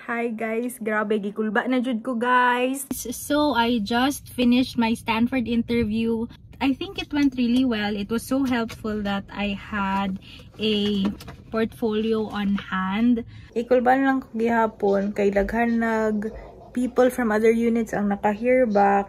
Hi guys, grabe gikulba na jud ko guys. So I just finished my Stanford interview. I think it went really well. It was so helpful that I had a portfolio on hand. Ikulban lang ko gihapon kay daghan nag people from other units ang naka-hear back.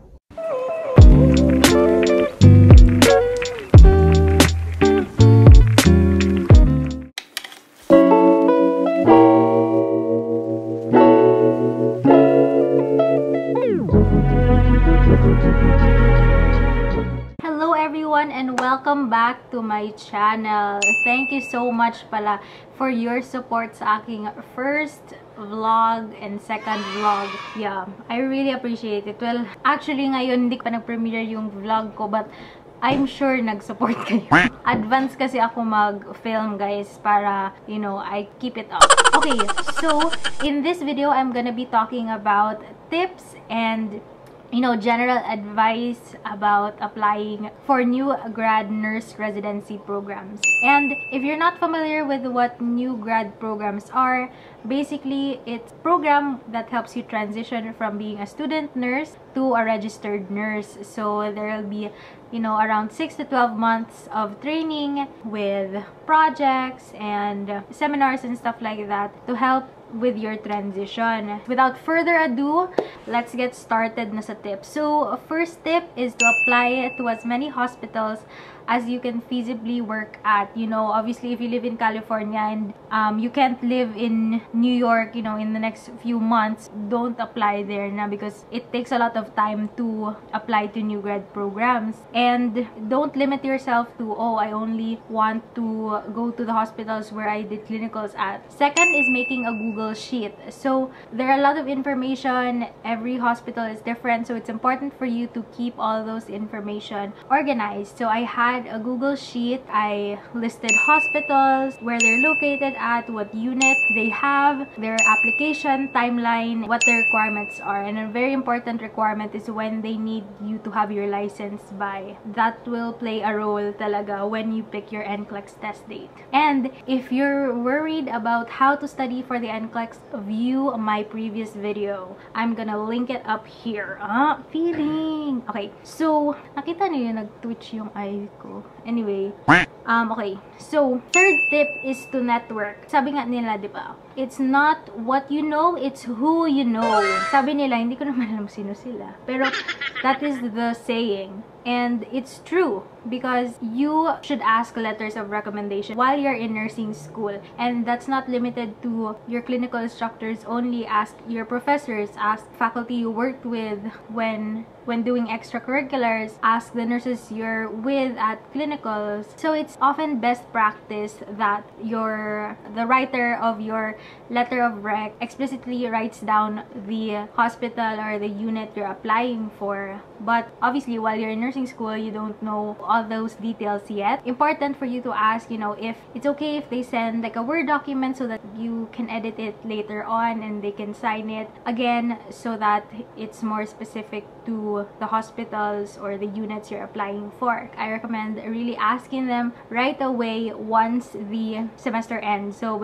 Hello everyone and welcome back to my channel. Thank you so much pala for your support sa aking first vlog and second vlog. Yeah, I really appreciate it. Well, actually ngayon hindi pa nag-premiere yung vlog ko, but I'm sure nag-support kayo. Advance kasi ako mag-film guys para, you know, I keep it up. Okay, so in this video, I'm gonna be talking about tips and general advice about applying for new grad nurse residency programs. And if you're not familiar with what new grad programs are, basically it's a program that helps you transition from being a student nurse to a registered nurse. So there will be, around 6 to 12 months of training with projects and seminars and stuff like that to help with your transition. Without further ado, let's get started na sa tips. So, first tip is to apply to as many hospitals as you can feasibly work at. Obviously, if you live in California and you can't live in New York, in the next few months, don't apply there na because it takes a lot of time to apply to new grad programs. And don't limit yourself to, oh, I only want to go to the hospitals where I did clinicals at. Second is making a Google Sheet. So, there are a lot of information. Every hospital is different, so it's important for you to keep all those information organized. So, I had a Google Sheet. I listed hospitals, where they're located at, what unit they have, their application timeline, what the requirements are. And a very important requirement is when they need you to have your license by. That will play a role talaga when you pick your NCLEX test date. And if you're worried about how to study for the NCLEX, view my previous video. I'm gonna link it up here. Feeling! Okay, so nakita niyo yung nag-twitch yung eye ko. Anyway, okay. So, third tip is to network. Sabi nga nila, di ba? It's not what you know, it's who you know. Sabi nila, hindi ko naman alam sino sila. Pero, that is the saying. And it's true because you should ask letters of recommendation while you're in nursing school. And that's not limited to your clinical instructors only. Ask your professors, ask faculty you worked with when doing extracurriculars, ask the nurses you're with at clinicals. So it's often best practice that the writer of your letter of rec explicitly writes down the hospital or the unit you're applying for. But obviously, while you're in nursing school, you don't know all those details yet. Important for you to ask, if it's okay if they send like a Word document so that you can edit it later on and they can sign it again so that it's more specific to the hospitals or the units you're applying for. I recommend really asking them right away once the semester ends. So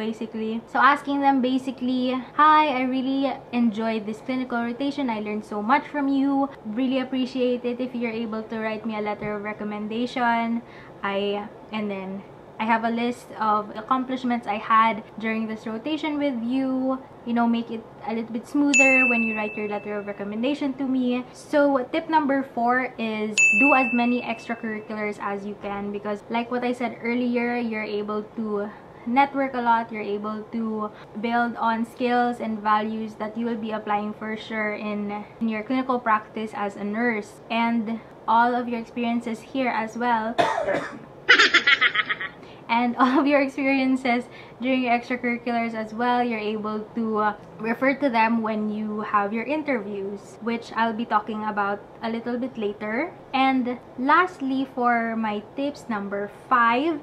asking them basically, hi, I really enjoyed this clinical rotation. I learned so much from you. Really appreciate it if you're able to write me a letter of recommendation. And then I have a list of accomplishments I had during this rotation with you. Make it a little bit smoother when you write your letter of recommendation to me. So tip number 4 is do as many extracurriculars as you can, because like what I said earlier, you're able to network a lot, you're able to build on skills and values that you will be applying for sure in your clinical practice as a nurse, and all of your experiences here as well. And all of your experiences during your extracurriculars as well, you're able to refer to them when you have your interviews, which I'll be talking about a little bit later. And lastly, for my tips number 5,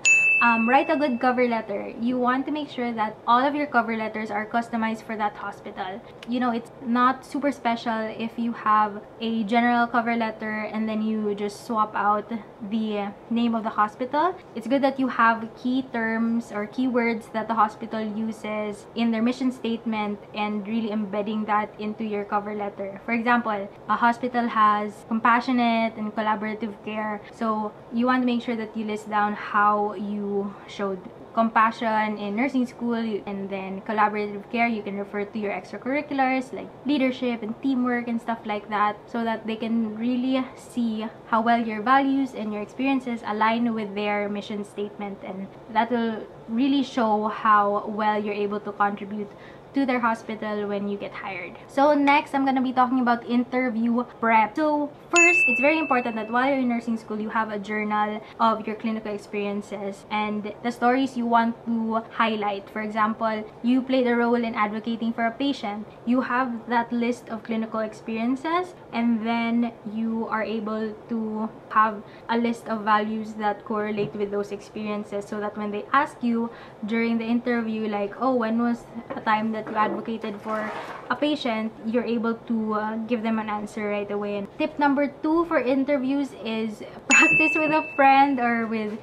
write a good cover letter. You want to make sure that all of your cover letters are customized for that hospital. You know, it's not super special if you have a general cover letter and then you just swap out the name of the hospital. It's good that you have key terms or keywords that the hospital uses in their mission statement and really embedding that into your cover letter. For example, a hospital has compassionate and collaborative care. So you want to make sure that you list down how you showed compassion in nursing school, and then collaborative care, you can refer to your extracurriculars like leadership and teamwork and stuff like that, so that they can really see how well your values and your experiences align with their mission statement, and that will really show how well you're able to contribute to their hospital when you get hired. So next, I'm gonna be talking about interview prep. So first, it's very important that while you're in nursing school, you have a journal of your clinical experiences and the stories you want to highlight. For example, you played a role in advocating for a patient. You have that list of clinical experiences, and then you are able to have a list of values that correlate with those experiences, so that when they ask you during the interview, like, oh, when was a time that you advocated for a patient, you're able to give them an answer right away. And tip number 2 for interviews is practice with a friend or with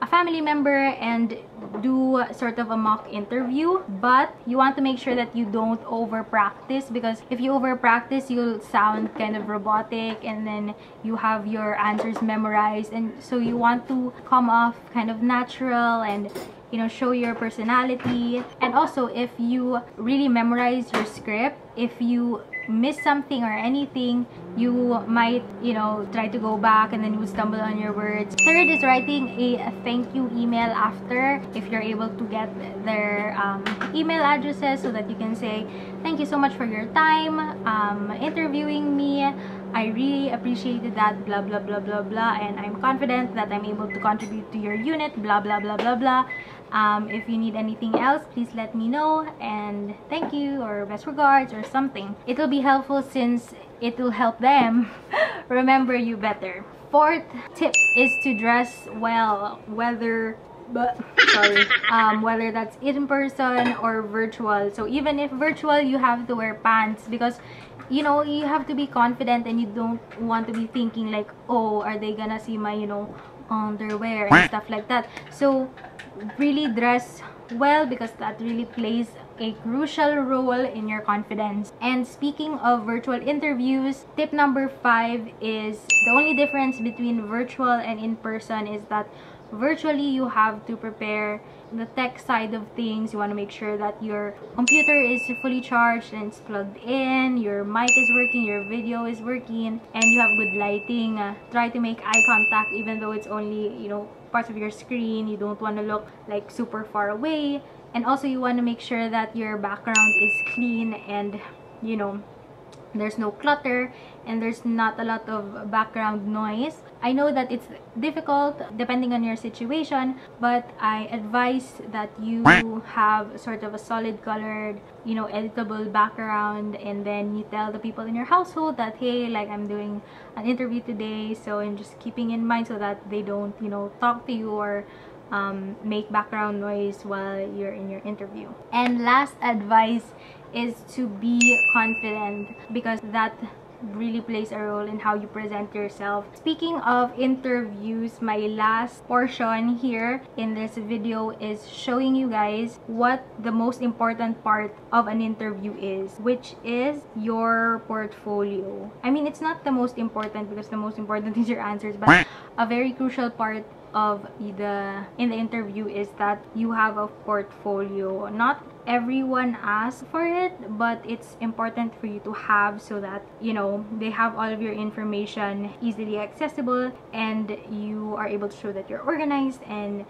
a family member and do sort of a mock interview, but you want to make sure that you don't over practice, because if you over practice, you'll sound kind of robotic and then you have your answers memorized, and so you want to come off kind of natural and, you know, show your personality. And also, if you really memorize your script, if you miss something or anything, you might, you know, try to go back and then you would stumble on your words. Third is writing a thank you email after, if you're able to get their email addresses, so that you can say, thank you so much for your time interviewing me. I really appreciated that, blah blah blah blah blah, and I'm confident that I'm able to contribute to your unit, blah blah blah blah blah. If you need anything else, please let me know, and thank you, or best regards, or something. It will be helpful since it will help them remember you better. Fourth tip is to dress well, whether that's in person or virtual. So even if virtual, you have to wear pants, because you know, you have to be confident and you don't want to be thinking like, oh, are they gonna see my, you know, underwear and stuff like that. So really dress well, because that really plays a crucial role in your confidence. And speaking of virtual interviews, tip number 5 is the only difference between virtual and in person is that virtually you have to prepare the tech side of things. You want to make sure that your computer is fully charged and it's plugged in, your mic is working, your video is working, and you have good lighting. Try to make eye contact even though it's only, you know, parts of your screen. You don't want to look like super far away. And also you want to make sure that your background is clean and, you know, there's no clutter and there's not a lot of background noise. I know that it's difficult depending on your situation, but I advise that you have sort of a solid colored, you know, editable background, and then you tell the people in your household that, hey, like, I'm doing an interview today, so, and just keeping in mind so that they don't, you know, talk to you or make background noise while you're in your interview. And last advice is to be confident, because that really plays a role in how you present yourself. Speaking of interviews, my last portion here in this video is showing you guys what the most important part of an interview is, which is your portfolio. I mean, it's not the most important, because the most important is your answers, but a very crucial part of in the interview is that you have a portfolio. Not everyone asks for it, but it's important for you to have, so that, you know, they have all of your information easily accessible and you are able to show that you're organized and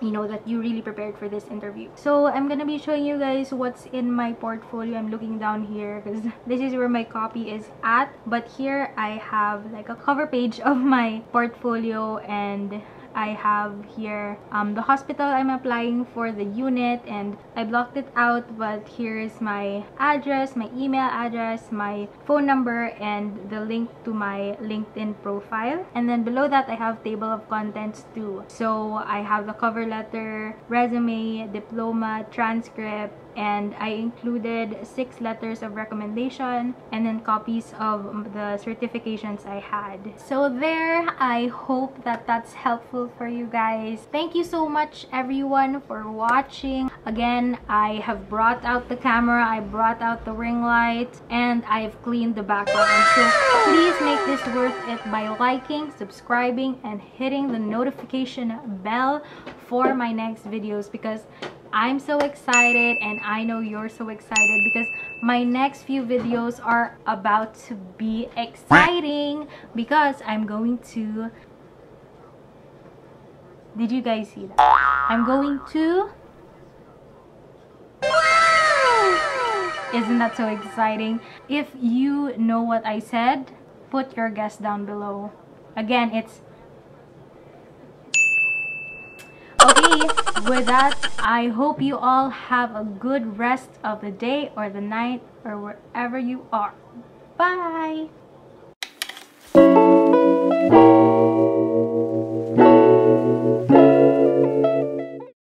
you know that you really prepared for this interview. So I'm gonna be showing you guys what's in my portfolio. I'm looking down here because this is where my copy is at, but here I have like a cover page of my portfolio, and I have here the hospital I'm applying for, the unit, and I blocked it out, but here's my address, my email address, my phone number, and the link to my LinkedIn profile. And then below that, I have table of contents too. So I have the cover letter, resume, diploma, transcript, and I included 6 letters of recommendation and then copies of the certifications I had. So there, I hope that that's helpful for you guys. Thank you so much everyone for watching. Again, I have brought out the camera, I brought out the ring light, and I've cleaned the background. So please make this worth it by liking, subscribing, and hitting the notification bell for my next videos, because I'm so excited and I know you're so excited, because my next few videos are about to be exciting, because I'm going to... Did you guys see that? I'm going to... Isn't that so exciting? If you know what I said, put your guess down below. Again, it's... Okay, with that, I hope you all have a good rest of the day or the night or wherever you are. Bye!